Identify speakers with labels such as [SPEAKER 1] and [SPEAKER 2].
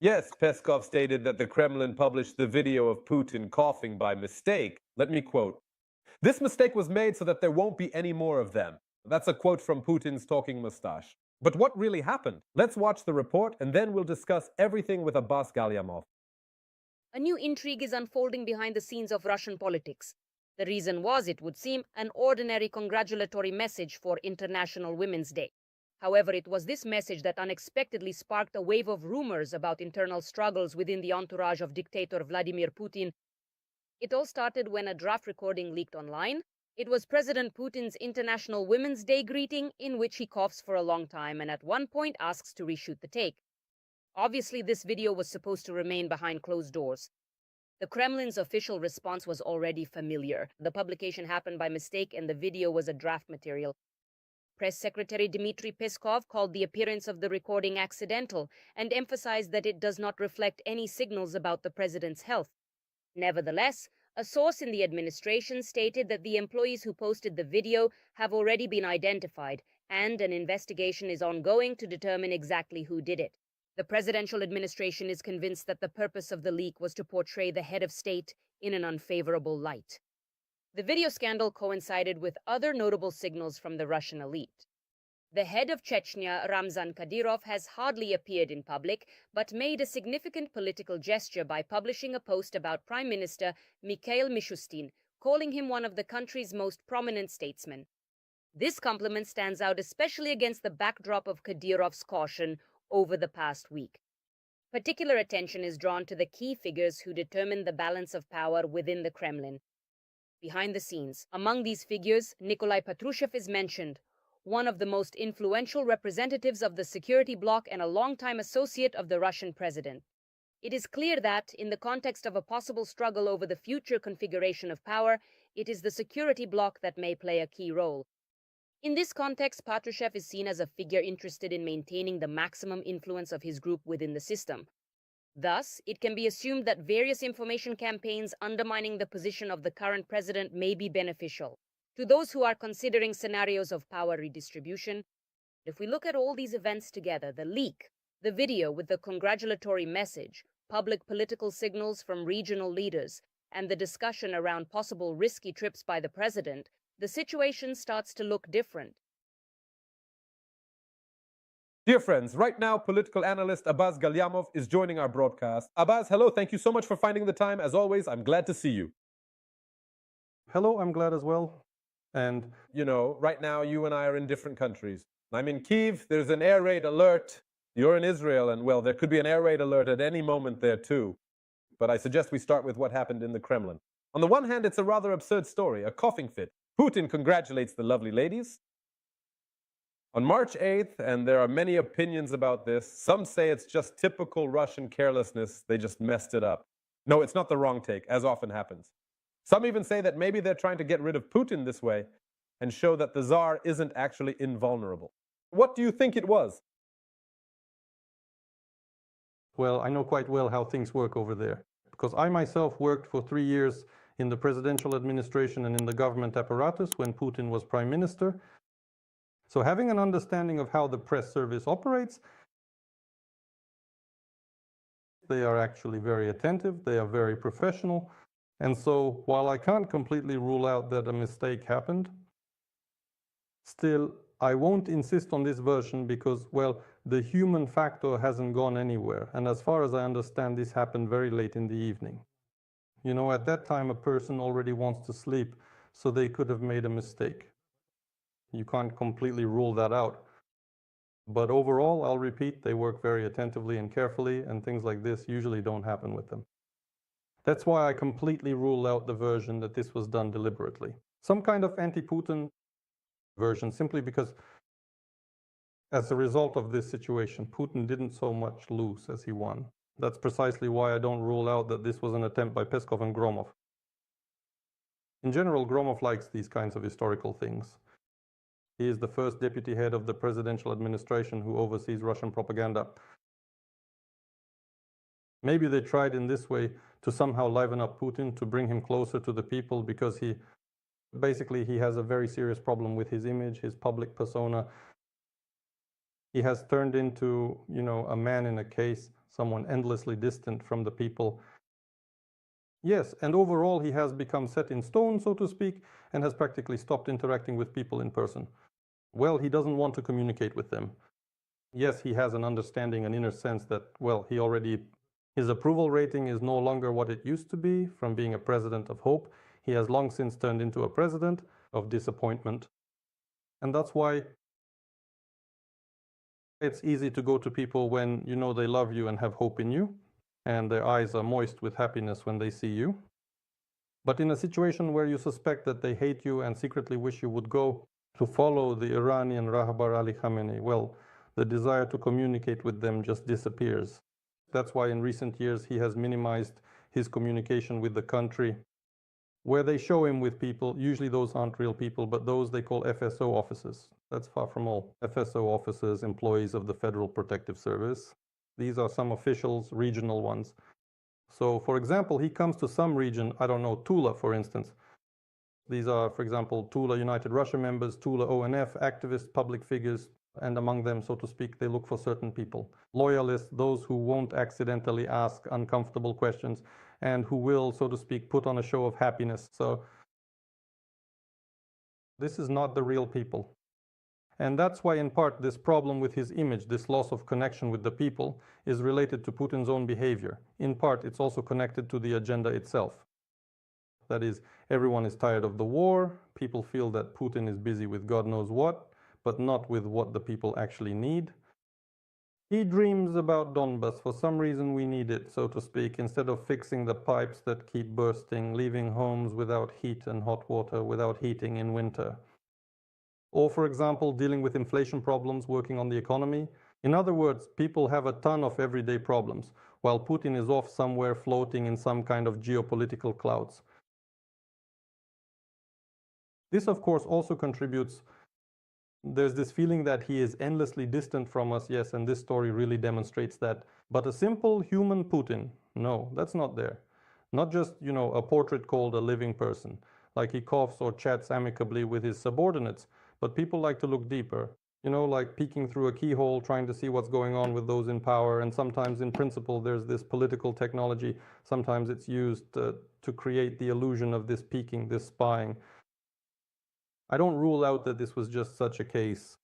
[SPEAKER 1] Yes, Peskov stated that the Kremlin published the video of Putin coughing by mistake. Let me quote: "This mistake was made so that there won't be any more of them." That's a quote from Putin's talking mustache. But what really happened? Let's watch the report and then we'll discuss everything with Abbas Galyamov.
[SPEAKER 2] A new intrigue is unfolding behind the scenes of Russian politics. The reason was, it would seem, an ordinary congratulatory message for International Women's Day. However, it was this message that unexpectedly sparked a wave of rumors about internal struggles within the entourage of dictator Vladimir Putin. It all started when a draft recording leaked online. It was President Putin's International Women's Day greeting, in which he coughs for a long time and at one point asks to reshoot the take. Obviously, this video was supposed to remain behind closed doors. The Kremlin's official response was already familiar. The publication happened by mistake and the video was a draft material. Press Secretary Dmitry Peskov called the appearance of the recording accidental and emphasized that it does not reflect any signals about the president's health. Nevertheless, a source in the administration stated that the employees who posted the video have already been identified and an investigation is ongoing to determine exactly who did it. The presidential administration is convinced that the purpose of the leak was to portray the head of state in an unfavorable light. The video scandal coincided with other notable signals from the Russian elite. The head of Chechnya, Ramzan Kadyrov, has hardly appeared in public, but made a significant political gesture by publishing a post about Prime Minister Mikhail Mishustin, calling him one of the country's most prominent statesmen. This compliment stands out especially against the backdrop of Kadyrov's caution over the past week. Particular attention is drawn to the key figures who determine the balance of power within the Kremlin. Behind the scenes, among these figures, Nikolai Patrushev is mentioned, one of the most influential representatives of the security bloc and a longtime associate of the Russian president. It is clear that, in the context of a possible struggle over the future configuration of power, it is the security bloc that may play a key role. In this context, Patrushev is seen as a figure interested in maintaining the maximum influence of his group within the system. Thus, it can be assumed that various information campaigns undermining the position of the current president may be beneficial. To those who are considering scenarios of power redistribution, if we look at all these events together, the leak, the video with the congratulatory message, public political signals from regional leaders, and the discussion around possible risky trips by the president, the situation starts to look different.
[SPEAKER 1] Dear friends, right now, political analyst Abbas Galyamov is joining our broadcast. Abbas, hello, thank you so much for finding the time. As always, I'm glad to see you.
[SPEAKER 3] Hello, I'm glad as well. And
[SPEAKER 1] right now, you and I are in different countries. I'm in Kyiv, there's an air raid alert. You're in Israel, and well, there could be an air raid alert at any moment there too. But I suggest we start with what happened in the Kremlin. On the one hand, it's a rather absurd story, a coughing fit. Putin congratulates the lovely ladies. On March 8th, and there are many opinions about this, some say it's just typical Russian carelessness, they just messed it up. No, it's not the wrong take, as often happens. Some even say that maybe they're trying to get rid of Putin this way and show that the Tsar isn't actually invulnerable. What do you think it was?
[SPEAKER 3] well, I know quite well how things work over there, because I myself worked for 3 years in the presidential administration and in the government apparatus when Putin was prime minister. So having an understanding of how the press service operates, they are actually very attentive, they are very professional. And so while I can't completely rule out that a mistake happened, still I won't insist on this version because, well, the human factor hasn't gone anywhere. And as far as I understand, this happened very late in the evening. At that time, a person already wants to sleep, so they could have made a mistake. You can't completely rule that out. But overall, I'll repeat, they work very attentively and carefully, and things like this usually don't happen with them. That's why I completely rule out the version that this was done deliberately. Some kind of anti-Putin version, simply because as a result of this situation, Putin didn't so much lose as he won. That's precisely why I don't rule out that this was an attempt by Peskov and Gromov. In general, Gromov likes these kinds of historical things. He is the first deputy head of the presidential administration who oversees Russian propaganda. Maybe they tried in this way to somehow liven up Putin, to bring him closer to the people, because he has a very serious problem with his image, his public persona. He has turned into, a man in a case, someone endlessly distant from the people. Yes, and overall he has become set in stone, so to speak, and has practically stopped interacting with people in person. Well, he doesn't want to communicate with them. Yes, he has an understanding, an inner sense that, well, his approval rating is no longer what it used to be from being a president of hope. He has long since turned into a president of disappointment. And that's why it's easy to go to people when you know they love you and have hope in you, and their eyes are moist with happiness when they see you. But in a situation where you suspect that they hate you and secretly wish you would go to follow the Iranian Rahbar Ali Khamenei, well, the desire to communicate with them just disappears. That's why in recent years he has minimized his communication with the country. Where they show him with people, usually those aren't real people, but those they call FSO officers. That's far from all. FSO officers, employees of the Federal Protective Service. These are some officials, regional ones. So, for example, he comes to some region, I don't know, Tula, for instance. These are, for example, Tula United Russia members, Tula ONF, activists, public figures, and among them, so to speak, they look for certain people. Loyalists, those who won't accidentally ask uncomfortable questions and who will, so to speak, put on a show of happiness. So this is not the real people. And that's why, in part, this problem with his image, this loss of connection with the people, is related to Putin's own behavior. In part, it's also connected to the agenda itself. That is, everyone is tired of the war, people feel that Putin is busy with God knows what, but not with what the people actually need. He dreams about Donbas. For some reason we need it, so to speak, instead of fixing the pipes that keep bursting, leaving homes without heat and hot water, without heating in winter. Or, for example, dealing with inflation problems, working on the economy. In other words, people have a ton of everyday problems, while Putin is off somewhere floating in some kind of geopolitical clouds. This, of course, also contributes. There's this feeling that he is endlessly distant from us, yes, and this story really demonstrates that. But a simple human Putin, no, that's not there. Not just, a portrait called a living person, like he coughs or chats amicably with his subordinates, but people like to look deeper, like peeking through a keyhole, trying to see what's going on with those in power. And sometimes, in principle, there's this political technology. Sometimes it's used to create the illusion of this peeking, this spying. I don't rule out that this was just such a case.